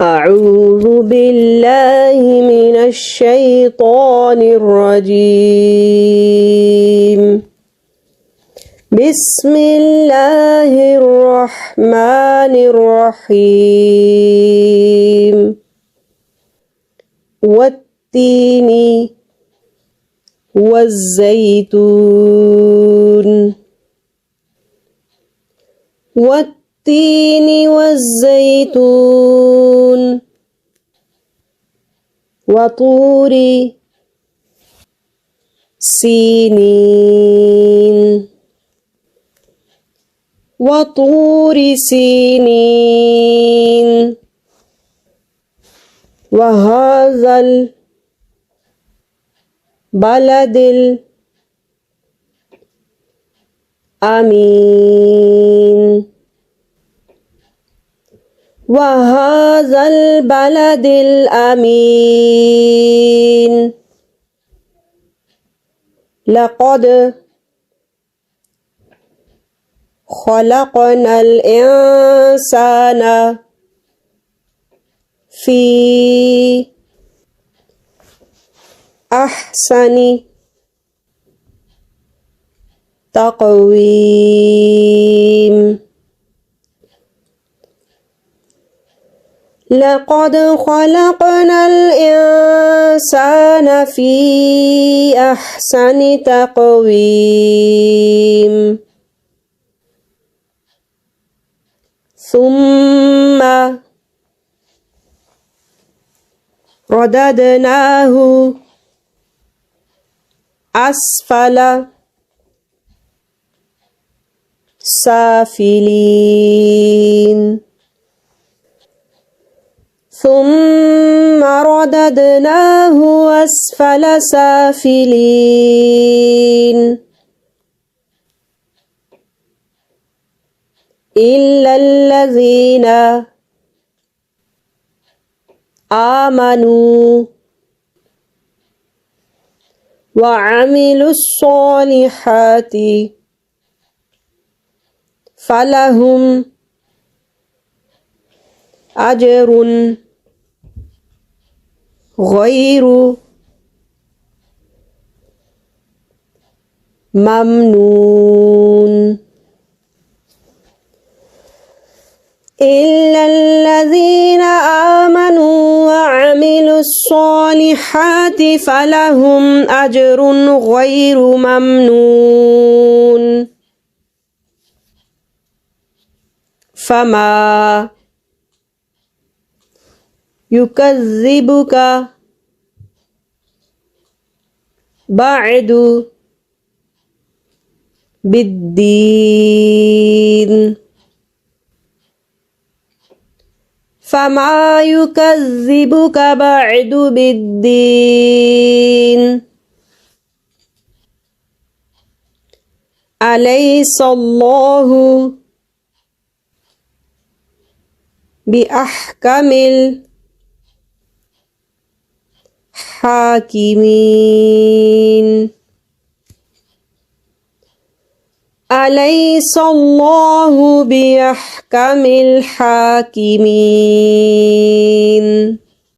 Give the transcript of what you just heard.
أعوذ بالله من الشيطان الرجيم. بسم الله الرحمن الرحيم. والتين والزيتون والتين والزيتون وطور سينين وطور سينين وهذا البلد الأمين وهذا البلد الأمين لقد خلقنا الإنسان في أحسن تقويم. لقد خلقنا الإنسان في أحسن تقويم ثم رددناه أسفل سافلين ثم رددناه أسفل سافلين إلا الذين آمنوا وعملوا الصالحات فلهم أجر غير ممنون إلا الذين آمنوا وعملوا الصالحات فلهم أجر غير ممنون فما يكذبك بعد بالدين فما يكذبك بعد بالدين أليس الله بأحكم الحاكمين أليس الله بأحكم الحاكمين